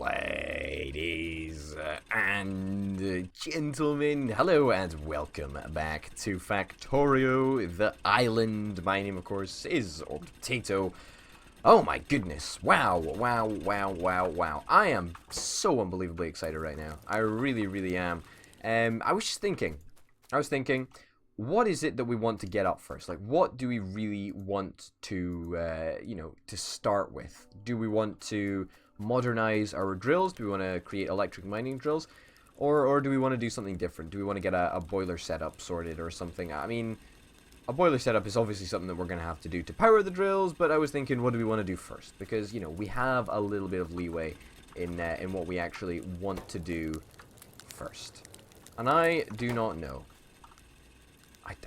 Ladies and gentlemen, hello and welcome back to Factorio, the island. My name, of course, is Old Potato. Oh my goodness, wow. I am so unbelievably excited right now. I really am. I was thinking, what is it that we want to get up first? Like, what do we really want to, to start with? Do we want to modernize our drills? Do we want to create electric mining drills? Or do we want to do something different? Do we want to get a boiler setup sorted or something? I mean, a boiler setup is obviously something that we're going to have to do to power the drills, but I was thinking, what do we want to do first? Because, we have a little bit of leeway in what we actually want to do first. And I do not know.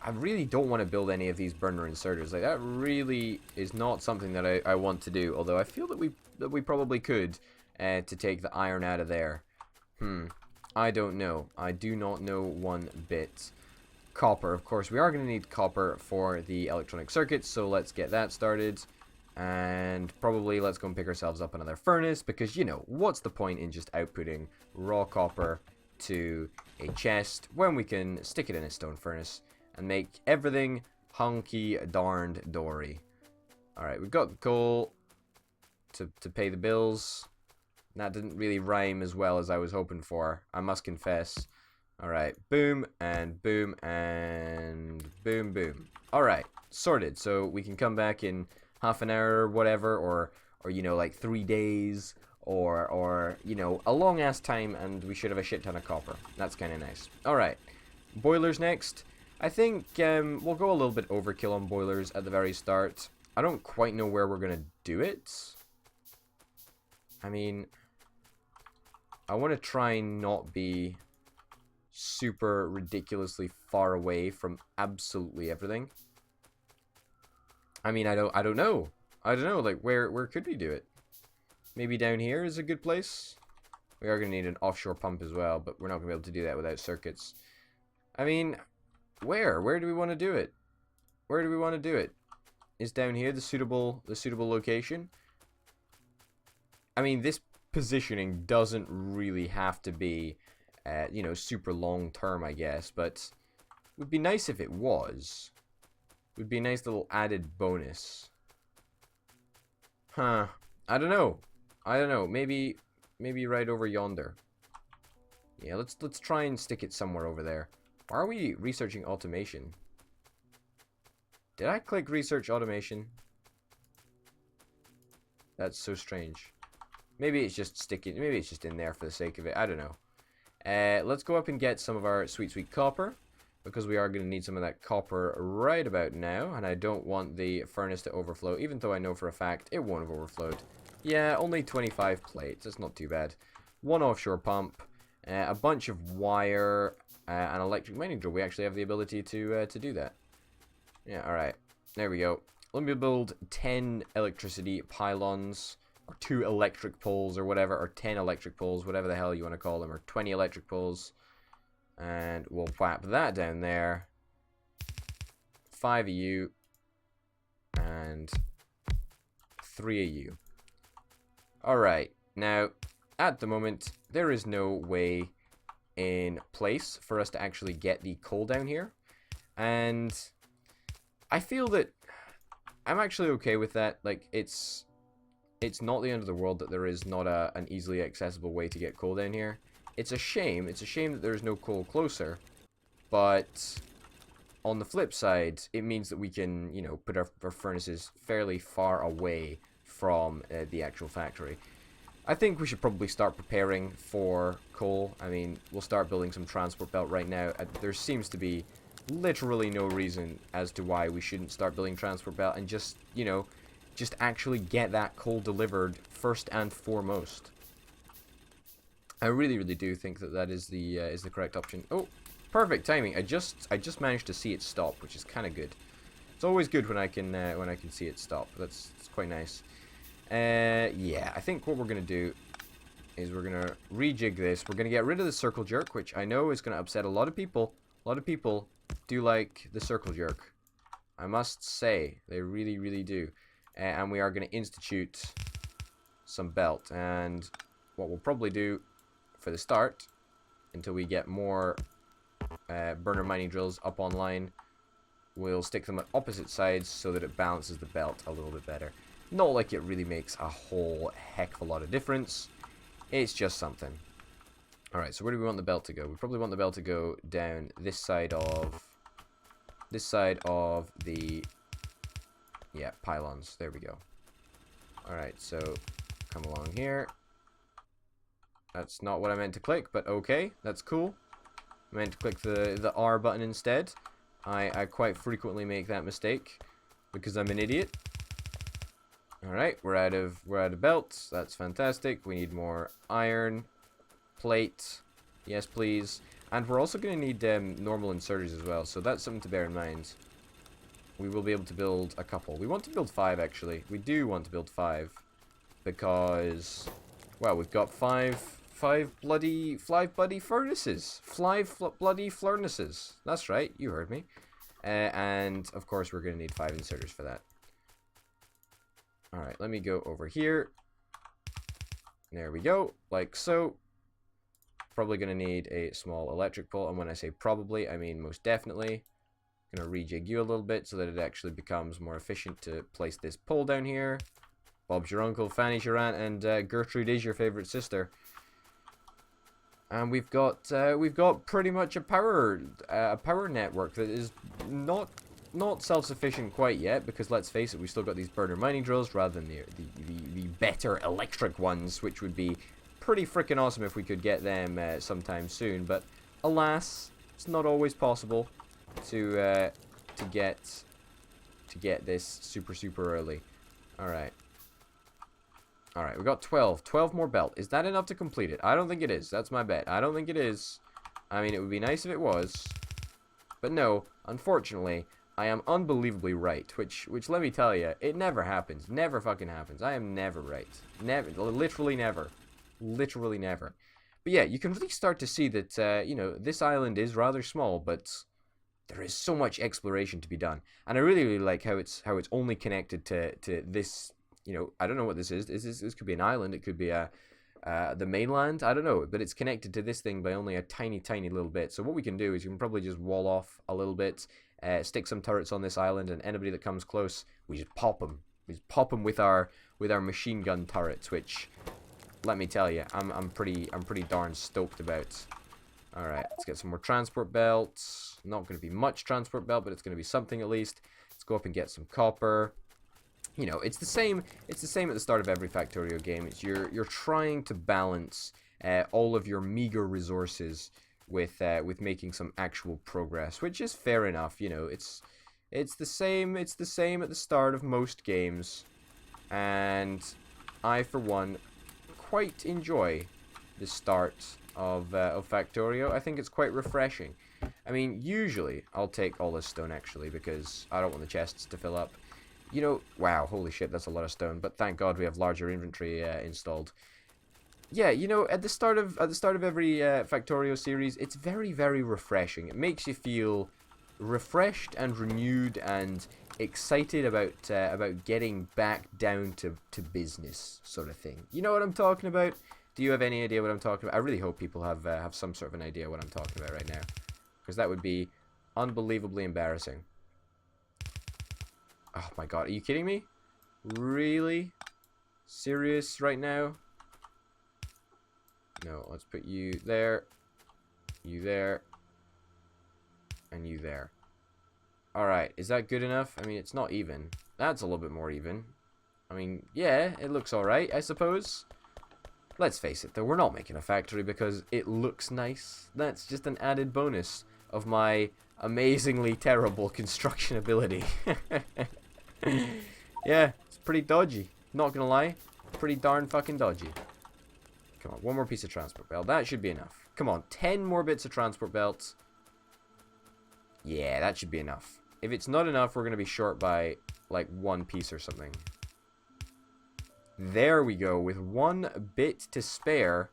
I really don't want to build any of these burner inserters. Like, that really is not something that I want to do. Although I feel that we probably could to take the iron out of there. I don't know. I do not know one bit. Copper, of course. We are going to need copper for the electronic circuits, so let's get that started. And probably let's go and pick ourselves up another furnace, because, what's the point in just outputting raw copper to a chest when we can stick it in a stone furnace and make everything hunky-darned dory. Alright, we've got the coal to pay the bills. That didn't really rhyme as well as I was hoping for, I must confess. Alright, boom, and boom, and boom, boom. Alright, sorted. So we can come back in half an hour or whatever, or like 3 days, or a long-ass time, and we should have a shit ton of copper. That's kind of nice. Alright, boilers next. I think we'll go a little bit overkill on boilers at the very start. I don't quite know where we're going to do it. I mean, I want to try and not be super ridiculously far away from absolutely everything. I mean, I don't know. Like, where could we do it? Maybe down here is a good place. We are going to need an offshore pump as well, but we're not going to be able to do that without circuits. I mean, where do we want to do it? Where do we want to do it? Is down here the suitable location? I mean, this positioning doesn't really have to be super long term, I guess, but it would be nice if it was. It would be a nice little added bonus. I don't know. Maybe right over yonder. Yeah, let's try and stick it somewhere over there. Why are we researching automation? Did I click research automation? That's so strange. Maybe it's just sticking. Maybe it's just in there for the sake of it. I don't know. Let's go up and get some of our sweet copper, because we are going to need some of that copper right about now, and I don't want the furnace to overflow, even though I know for a fact it won't have overflowed. Yeah, only 25 plates. That's not too bad. One offshore pump, a bunch of wire, an electric mining drill. We actually have the ability to do that. Yeah, alright. There we go. Let me build 10 electricity pylons, or 2 electric poles, or whatever, or 10 electric poles, whatever the hell you want to call them, or 20 electric poles. And we'll whap that down there. 5 of you, and 3 of you. Alright, now, at the moment, there is no way in place for us to actually get the coal down here. And I feel that I'm actually okay with that. Like, it's not the end of the world that there is not an easily accessible way to get coal down here. It's a shame. It's a shame that there's no coal closer. But on the flip side, it means that we can, put our furnaces fairly far away from the actual factory. I think we should probably start preparing for coal. I mean, we'll start building some transport belt right now. There seems to be literally no reason as to why we shouldn't start building transport belt and just, just actually get that coal delivered first and foremost. I really do think that is the correct option. Oh, perfect timing. I just managed to see it stop, which is kind of good. It's always good when I can see it stop. That's quite nice. Yeah, I think what we're gonna do is we're gonna rejig this. We're gonna get rid of the circle jerk, which I know is gonna upset a lot of people. A lot of people do like the circle jerk. I must say, they really do. And we are gonna institute some belt, and what we'll probably do for the start, until we get more burner mining drills up online, we'll stick them at opposite sides so that it balances the belt a little bit better. Not like it really makes a whole heck of a lot of difference. It's just something. Alright, so where do we want the belt to go? We probably want the belt to go down this side of the, yeah, pylons. There we go. Alright, so come along here. That's not what I meant to click, but okay, that's cool. I meant to click the R button instead. I quite frequently make that mistake because I'm an idiot. Alright, we're out of belts. That's fantastic. We need more iron, plate. Yes, please. And we're also going to need normal inserters as well, so that's something to bear in mind. We will be able to build a couple. We want to build 5, actually. We do want to build 5 because, well, we've got five bloody furnaces. Bloody furnaces. That's right, you heard me. And of course we're going to need 5 inserters for that. Alright, let me go over here. There we go, like so. Probably going to need a small electric pole, and when I say probably, I mean most definitely. Going to rejig you a little bit so that it actually becomes more efficient to place this pole down here. Bob's your uncle, Fanny's your aunt, and Gertrude is your favorite sister. And we've got pretty much a power network that is not self-sufficient quite yet, because let's face it, we've still got these burner mining drills rather than the better electric ones, which would be pretty freaking awesome if we could get them sometime soon. But alas, it's not always possible to get this super early. Alright, we got 12 more belt. Is that enough to complete it? I don't think it is. That's my bet. I don't think it is. I mean, it would be nice if it was. But no, unfortunately, I am unbelievably right. Which let me tell you, it never happens. Never fucking happens. I am never right. Never. Literally never. Literally never. But yeah, you can really start to see that, you know, this island is rather small, but there is so much exploration to be done. And I really like how it's only connected to this. You know, I don't know what this is. This could be an island. It could be the mainland. I don't know. But it's connected to this thing by only a tiny little bit. So what we can do is you can probably just wall off a little bit, stick some turrets on this island, and anybody that comes close, we just pop them. We just pop them with our machine gun turrets, which, let me tell you, I'm pretty darn stoked about. All right, let's get some more transport belts. Not going to be much transport belt, but it's going to be something at least. Let's go up and get some copper. You know, it's the same at the start of every Factorio game. It's you're trying to balance all of your meager resources with making some actual progress, which is fair enough. You know, it's the same at the start of most games, and I for one quite enjoy the start of Factorio. I think it's quite refreshing. I mean, usually I'll take all this stone actually because I don't want the chests to fill up. You know, wow, holy shit, that's a lot of stone. But thank God we have larger inventory installed. Yeah, you know, at the start of every Factorio series, it's very refreshing. It makes you feel refreshed and renewed and excited about getting back down to business, sort of thing. You know what I'm talking about? Do you have any idea what I'm talking about? I really hope people have some sort of an idea what I'm talking about right now, because that would be unbelievably embarrassing. Oh my god, are you kidding me? Really? Serious right now? No, let's put you there, and you there. Alright, is that good enough? I mean, it's not even. That's a little bit more even. I mean, yeah, it looks alright, I suppose. Let's face it, though, we're not making a factory because it looks nice. That's just an added bonus of my amazingly terrible construction ability. Yeah, it's pretty dodgy. Not gonna lie. Pretty darn fucking dodgy. Come on, one more piece of transport belt. That should be enough. Come on, 10 more bits of transport belts. Yeah, that should be enough. If it's not enough, we're gonna be short by, like, 1 piece or something. There we go, with 1 bit to spare.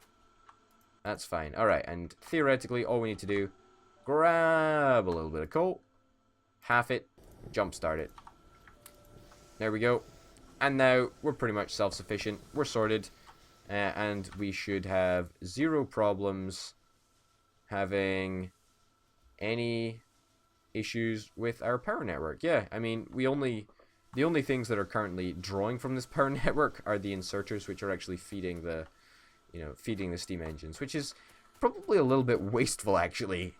That's fine. Alright, and theoretically, all we need to do, grab a little bit of coal, half it, jumpstart it. There we go. And now we're pretty much self-sufficient. We're sorted. and we should have zero problems having any issues with our power network. Yeah, I mean, the only things that are currently drawing from this power network are the inserters, which are actually feeding the, feeding the steam engines, which is probably a little bit wasteful, actually.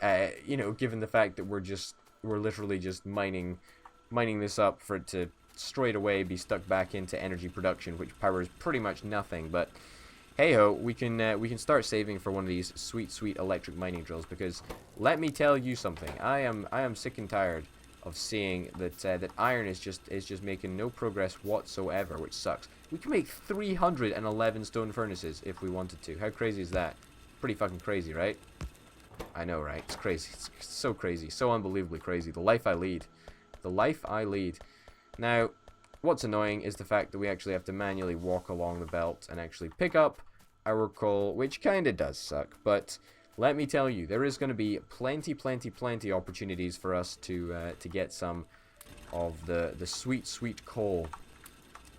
Given the fact that we're literally just mining this up for it to straight away be stuck back into energy production, which powers pretty much nothing. But hey ho, we can start saving for one of these sweet electric mining drills, because let me tell you something. I am sick and tired of seeing that that iron is just making no progress whatsoever, which sucks. We can make 311 stone furnaces if we wanted to. How crazy is that? Pretty fucking crazy, right? I know, right? It's crazy. It's so crazy. So unbelievably crazy. The life I lead. The life I lead. Now, what's annoying is the fact that we actually have to manually walk along the belt and actually pick up our coal, which kind of does suck. But let me tell you, there is going to be plenty opportunities for us to get some of the sweet coal.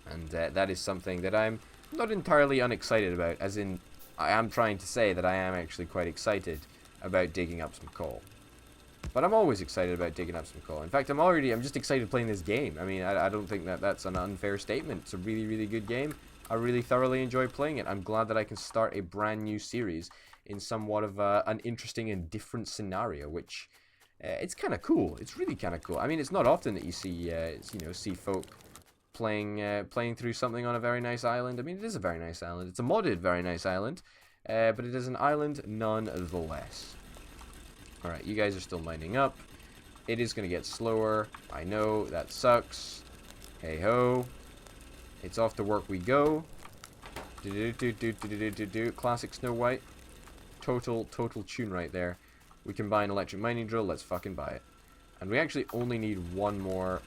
And that is something that I'm not entirely unexcited about, as in, I am trying to say that I am actually quite excited about digging up some coal. But I'm always excited about digging up some coal. In fact, I'm just excited playing this game. I mean, I don't think that that's an unfair statement. It's a really good game. I really thoroughly enjoy playing it. I'm glad that I can start a brand new series in somewhat of an interesting and different scenario, which it's kind of cool. It's really kind of cool. I mean, it's not often that you see see folk playing through something on a very nice island. I mean, it is a very nice island. It's a modded very nice island, but it is an island nonetheless. Alright, you guys are still mining up. It is going to get slower. I know, that sucks. Hey ho. It's off to work we go. Classic Snow White. Total tune right there. We can buy an electric mining drill. Let's fucking buy it. And we actually only need one more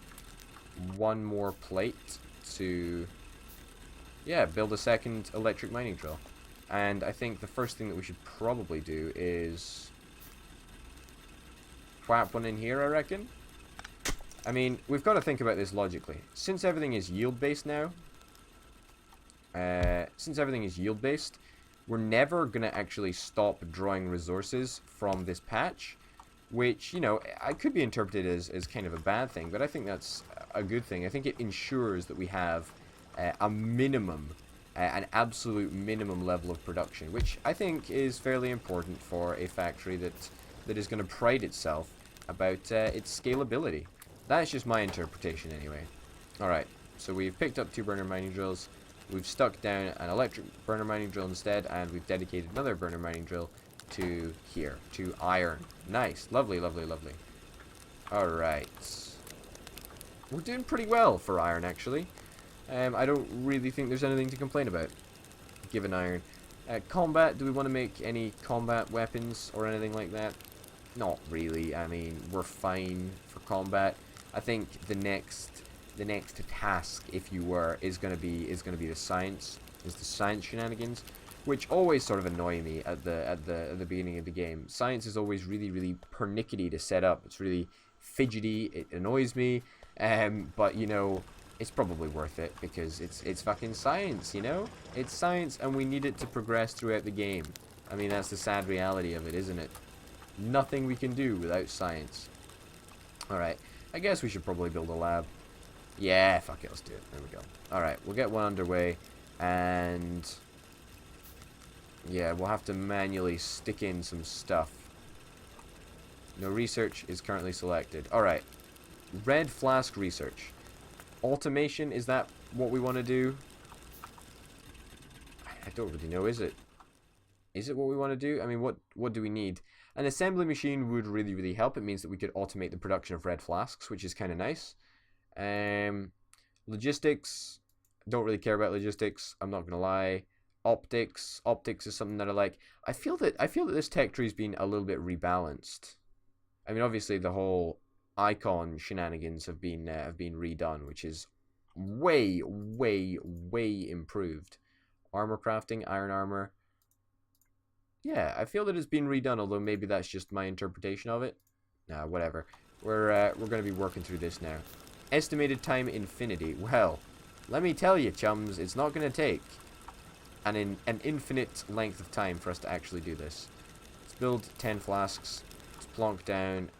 plate to, yeah, build a second electric mining drill. And I think the first thing that we should probably do is whap one in here, I reckon. I mean, we've got to think about this logically. Since everything is yield-based now, we're never going to actually stop drawing resources from this patch, which, I could be interpreted as kind of a bad thing, but I think that's a good thing. I think it ensures that we have a minimum, an absolute minimum level of production, which I think is fairly important for a factory that is going to pride itself about its scalability. That's just my interpretation anyway. Alright, so we've picked up 2 burner mining drills, we've stuck down an electric burner mining drill instead, and we've dedicated another burner mining drill to here, to iron. Nice, lovely. Alright. We're doing pretty well for iron, actually. I don't really think there's anything to complain about, given iron. Combat, do we want to make any combat weapons or anything like that? Not really. I mean, we're fine for combat. I think the next task, if you were, is gonna be the science shenanigans, which always sort of annoy me at the beginning of the game. Science is always really pernickety to set up. It's really fidgety. It annoys me. But it's probably worth it because it's fucking science. It's science, and we need it to progress throughout the game. I mean, that's the sad reality of it, isn't it? Nothing we can do without science. Alright, I guess we should probably build a lab. Yeah, fuck it, let's do it. There we go. Alright, we'll get one underway, and yeah, we'll have to manually stick in some stuff. No research is currently selected. Alright, red flask research. Automation, is that what we want to do? I don't really know, is it? Is it what we want to do? I mean, what do we need? An assembly machine would really help. It means that we could automate the production of red flasks, which is kind of nice. Logistics, don't really care about logistics, I'm not gonna lie. Optics is something that I like. I feel that this tech tree's been a little bit rebalanced. I mean, obviously the whole icon shenanigans have been redone, which is way improved. Armor crafting, iron armor. Yeah, I feel that it's been redone, although maybe that's just my interpretation of it. Nah, whatever. We're going to be working through this now. Estimated time infinity. Well, let me tell you, chums, it's not going to take an infinite length of time for us to actually do this. Let's build 10 flasks. Let's plonk down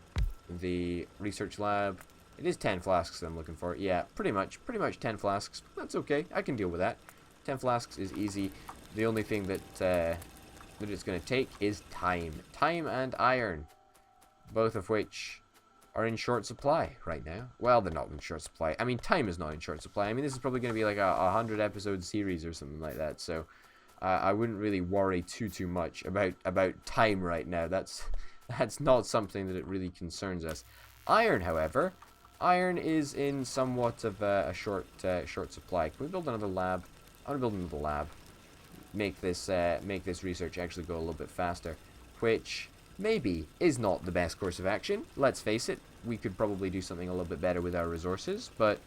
the research lab. It is 10 flasks that I'm looking for. Yeah, pretty much 10 flasks. That's okay. I can deal with that. 10 flasks is easy. The only thing that that it's going to take is time. Time and iron. Both of which are in short supply right now. Well, they're not in short supply. I mean, time is not in short supply. I mean, this is probably going to be like a 100 episode series or something like that. So I wouldn't really worry too much about time right now. That's not something that it really concerns us. Iron, however, iron is in somewhat of a short supply. Can we build another lab? I want to build another lab. Make this research actually go a little bit faster, which maybe is not the best course of action. Let's face it, we could probably do something a little bit better with our resources, but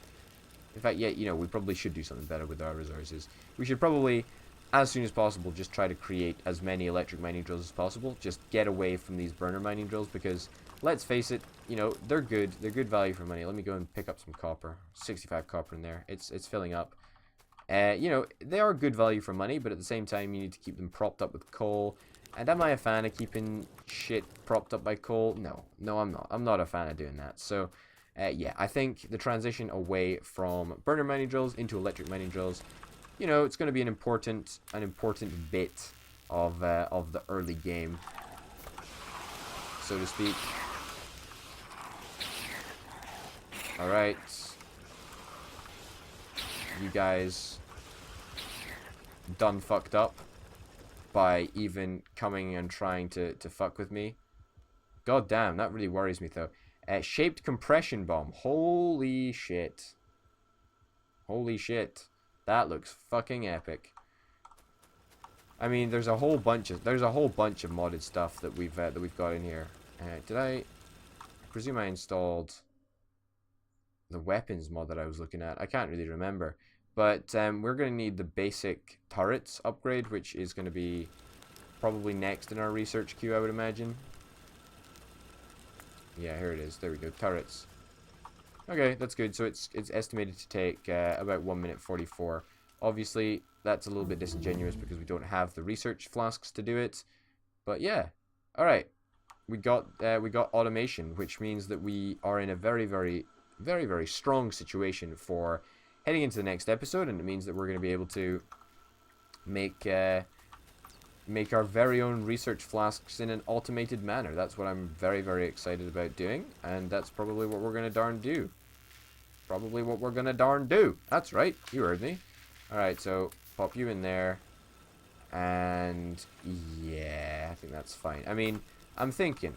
in fact, yeah, you know, we probably should do something better with our resources. We should probably, as soon as possible, just try to create as many electric mining drills as possible. Just get away from these burner mining drills, because let's face it, you know, they're good value for money. Let me go and pick up some copper. 65 copper in there. It's filling up. You know, they are good value for money, but at the same time, you need to keep them propped up with coal. And am I a fan of keeping shit propped up by coal? No, I'm not. I'm not a fan of doing that. So, yeah, I think the transition away from burner mining drills into electric mining drills, you know, it's going to be an important bit of the early game, so to speak. All right, you guys done fucked up by even coming and trying to fuck with me. God damn, that really worries me though. Shaped compression bomb. Holy shit. Holy shit. That looks fucking epic. I mean, there's a whole bunch of modded stuff that we've got in here. I presume I installed the weapons mod that I was looking at. I can't really remember. But we're going to need the basic turrets upgrade, which is going to be probably next in our research queue, I would imagine. Yeah, here it is. There we go. Turrets. Okay, that's good. So it's estimated to take about 1 minute 44. Obviously, that's a little bit disingenuous because we don't have the research flasks to do it. But yeah. All right. We got automation, which means that we are in a very strong situation for heading into the next episode, and it means that we're going to be able to make our very own research flasks in an automated manner. That's what I'm very excited about doing, and that's probably what we're going to darn do. That's right, you heard me. Alright, so pop you in there, and yeah, I think that's fine. I mean, I'm thinking,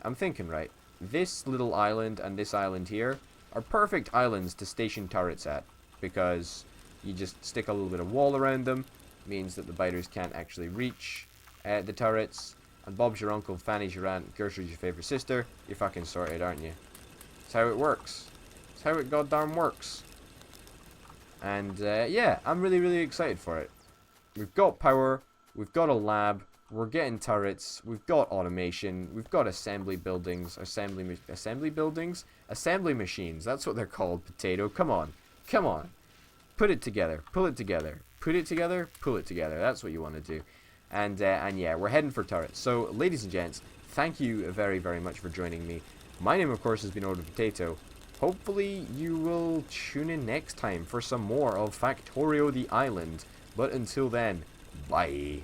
right, this little island and this island here are perfect islands to station turrets at, because you just stick a little bit of wall around them, means that the biters can't actually reach the turrets, and Bob's your uncle, Fanny's your aunt, Gertrude's your favourite sister. You're fucking sorted, aren't you? That's how it works. That's how it goddamn works. And yeah, I'm really excited for it. We've got power, we've got a lab, we're getting turrets, we've got automation, we've got assembly buildings, assembly machines, that's what they're called, Potato. Come on. Put it together, pull it together, put it together, pull it together. That's what you want to do. And yeah, we're heading for turrets. So, ladies and gents, thank you very much for joining me. My name, of course, has been Order Potato. Hopefully, you will tune in next time for some more of Factorio the Island. But until then, bye.